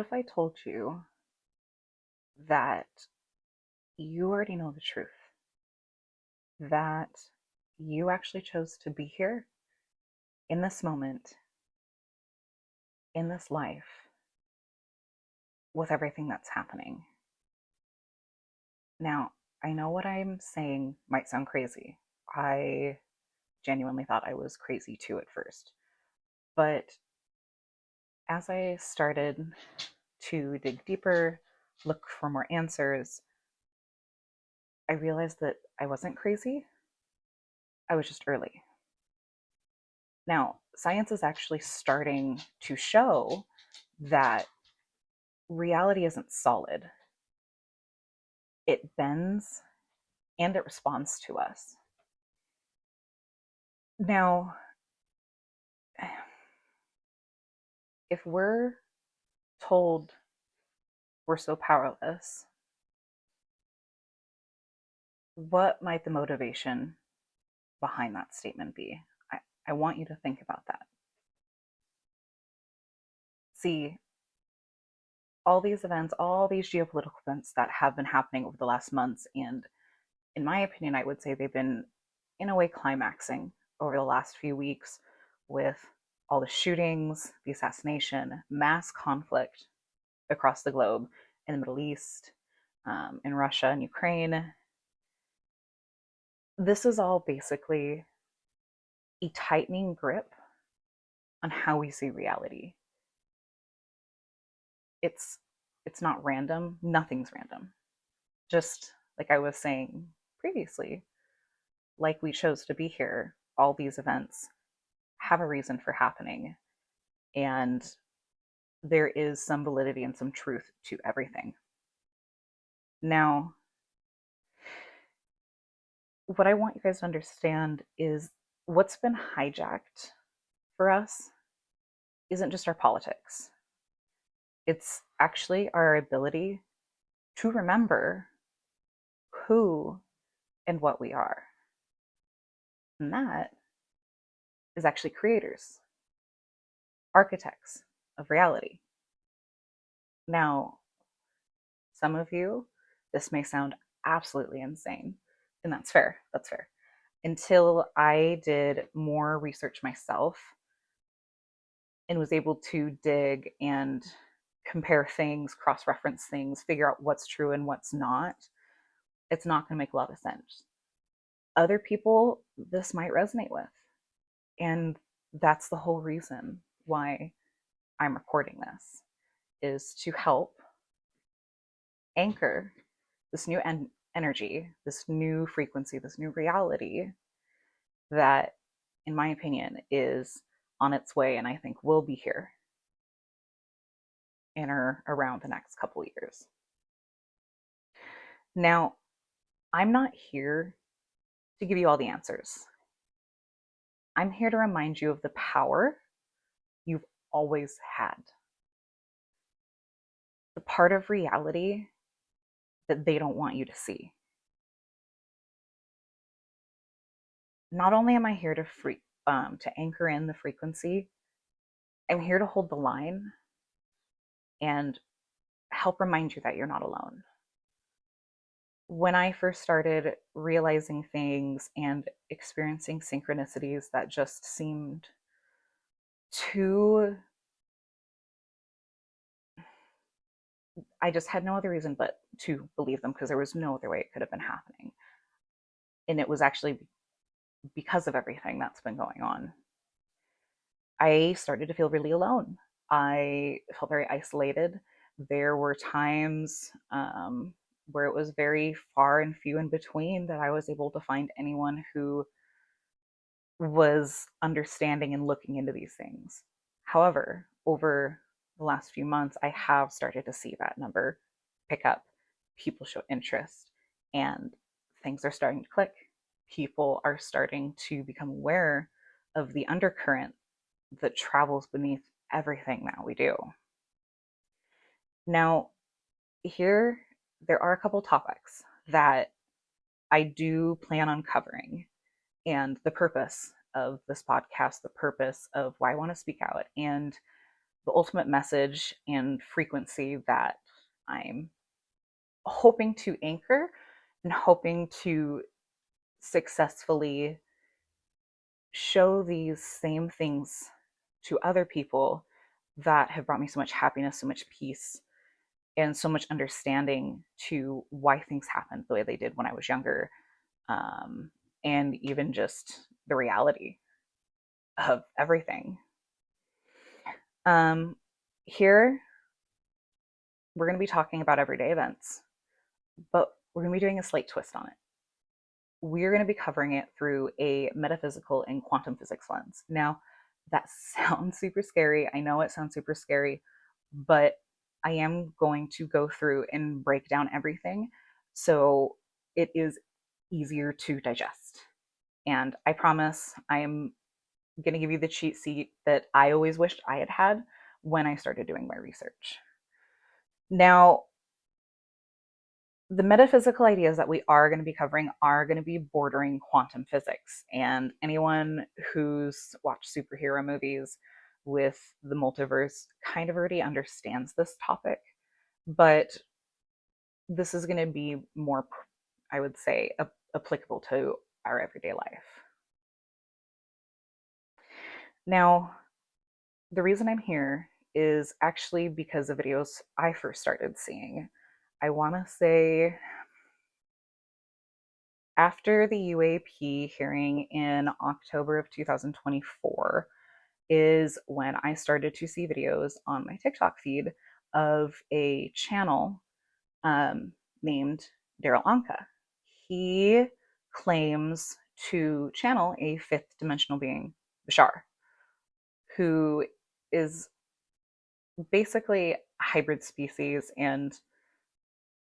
What if I told you that you already know the truth? That you actually chose to be here in this moment, in this life, with everything that's happening. Now, I know what I'm saying might sound crazy. I genuinely thought I was crazy too at first. But as I started to dig deeper, look for more answers, I realized that I wasn't crazy. I was just early. Now, science is actually starting to show that reality isn't solid. It bends and it responds to us. Now, if we're told we're so powerless, what might the motivation behind that statement be? I want you to think about that. See, all these events, all these geopolitical events that have been happening over the last months, and in my opinion, I would say they've been, in a way, climaxing over the last few weeks with all the shootings, the assassination, mass conflict across the globe in the Middle East, in Russia and Ukraine. This is all basically a tightening grip on how we see reality. It's it's not random. Nothing's random. Just like I was saying previously, like we chose to be here, all these events have a reason for happening. And there is some validity and some truth to everything. Now, what I want you guys to understand is what's been hijacked for us isn't just our politics, it's actually our ability to remember who and what we are. And that is actually creators, architects of reality. Now, some of you, this may sound absolutely insane, and that's fair. That's fair. Until I did more research myself and was able to dig and compare things, cross reference things, figure out what's true and what's not, it's not going to make a lot of sense. Other people, this might resonate with. And that's the whole reason why I'm recording this, is to help anchor this new energy, this new frequency, this new reality that, in my opinion, is on its way and I think will be here in or around the next couple of years. Now, I'm not here to give you all the answers. I'm here to remind you of the power you've always had. The part of reality that they don't want you to see. Not only am I here to anchor in the frequency, I'm here to hold the line and help remind you that you're not alone. When I first started realizing things and experiencing synchronicities that just seemed too, I just had no other reason but to believe them because there was no other way it could have been happening. And it was actually because of everything that's been going on. I started to feel really alone. I felt very isolated. There were times where it was very far and few in between that I was able to find anyone who was understanding and looking into these things. However, over the last few months, I have started to see that number pick up. People show interest and things are starting to click. People are starting to become aware of the undercurrent that travels beneath everything that we do. Now, here, there are a couple topics that I do plan on covering, and the purpose of this podcast, the purpose of why I want to speak out. And the ultimate message and frequency that I'm hoping to anchor and hoping to successfully show these same things to other people that have brought me so much happiness, so much peace, and so much understanding to why things happened the way they did when I was younger, um, and even just the reality of everything. Um, Here, we're going to be talking about everyday events, but we're going to be doing a slight twist on it. We're going to be covering it through a metaphysical and quantum physics lens. Now, that sounds super scary. I know it sounds super scary, but I am going to go through and break down everything so it is easier to digest. And I promise I'm going to give you the cheat sheet that I always wished I had had when I started doing my research. Now, the metaphysical ideas that we are going to be covering are going to be bordering quantum physics. And anyone who's watched superhero movies with the multiverse kind of already understands this topic. But this is going to be more, I would say, applicable to our everyday life. Now, the reason I'm here is actually because of videos I first started seeing. I want to say after the UAP hearing in October of 2024 is when I started to see videos on my TikTok feed of a channel named Daryl Anka. He claims to channel a fifth dimensional being, Bashar, who is basically a hybrid species, and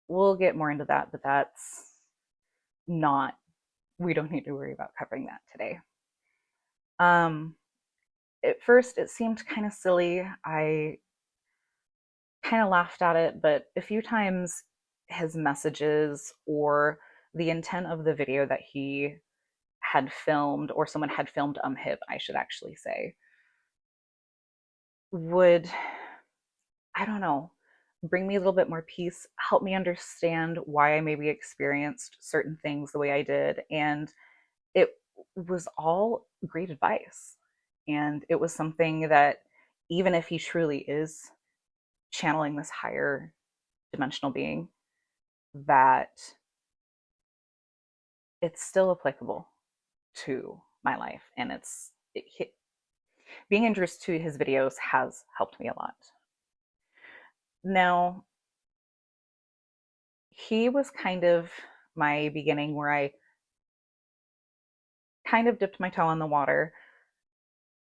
we'll get more into that, but that's not, we don't need to worry about covering that today. At first, it seemed kind of silly. I kind of laughed at it, but a few times his messages or the intent of the video that he had filmed, or someone had filmed him, I should actually say, would, I don't know, bring me a little bit more peace, help me understand why I maybe experienced certain things the way I did. And it was all great advice. And it was something that, even if he truly is channeling this higher dimensional being, that it's still applicable to my life. And being introduced to his videos has helped me a lot. Now, he was kind of my beginning where I kind of dipped my toe in the water.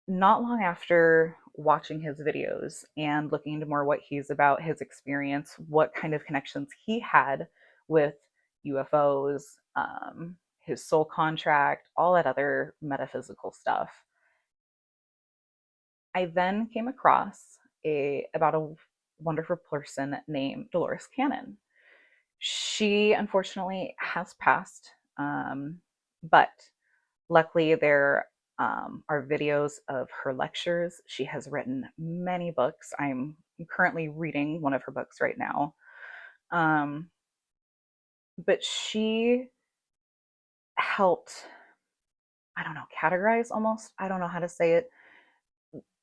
Not long after watching his videos and looking into more what he's about, his experience, what kind of connections he had with UFOs, his soul contract, all that other metaphysical stuff, I then came across about a wonderful person named Dolores Cannon. She unfortunately has passed, but luckily there are videos of her lectures. She has written many books. I'm currently reading one of her books right now. But she helped, I don't know, categorize almost, I don't know how to say it,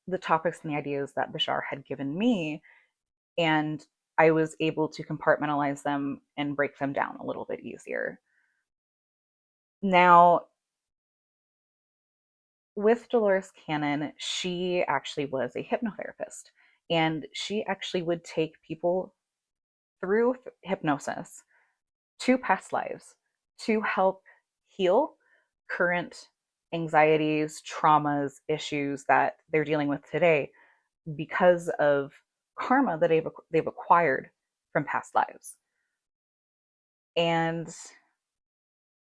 the topics and the ideas that Bashar had given me, and I was able to compartmentalize them and break them down a little bit easier. Now, with Dolores Cannon, she actually was a hypnotherapist, and she actually would take people through hypnosis to past lives to help heal current anxieties, traumas, issues that they're dealing with today because of karma that they've acquired from past lives. And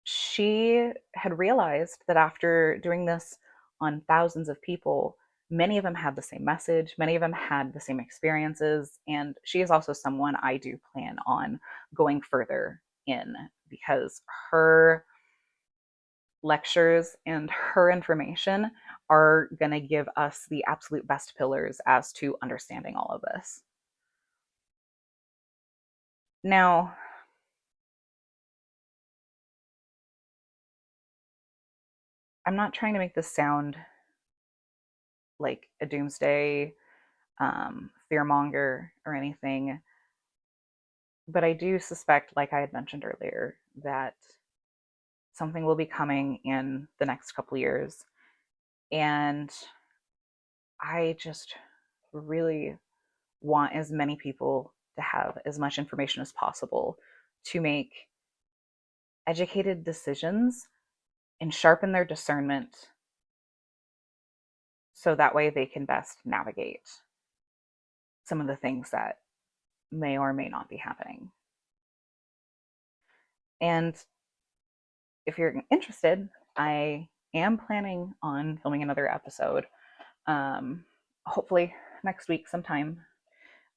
she had realized that after doing this on thousands of people, many of them had the same message, many of them had the same experiences. And she is also someone I do plan on going further in, because her lectures and her information are going to give us the absolute best pillars as to understanding all of this. Now, I'm not trying to make this sound like a doomsday fearmonger or anything, but I do suspect, like I had mentioned earlier, that something will be coming in the next couple years. And I just really want as many people to have as much information as possible to make educated decisions and sharpen their discernment so that way they can best navigate some of the things that may or may not be happening. And if you're interested, I am planning on filming another episode, hopefully next week sometime.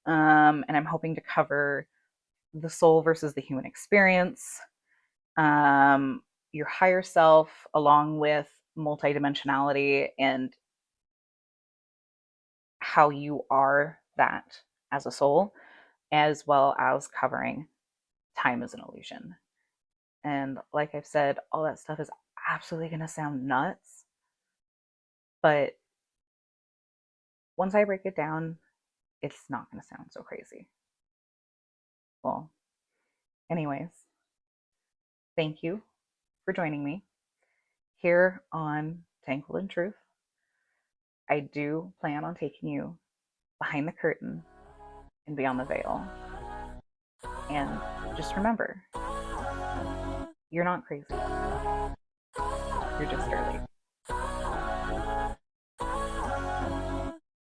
And I'm hoping to cover the soul versus the human experience, your higher self, along with multidimensionality and how you are that as a soul, as well as covering time as an illusion. And like I've said, all that stuff is absolutely going to sound nuts. But once I break it down, it's not going to sound so crazy. Well, anyways, thank you for joining me here on Tangled in Truth. I do plan on taking you behind the curtain and beyond the veil. And just remember, you're not crazy. You're just early.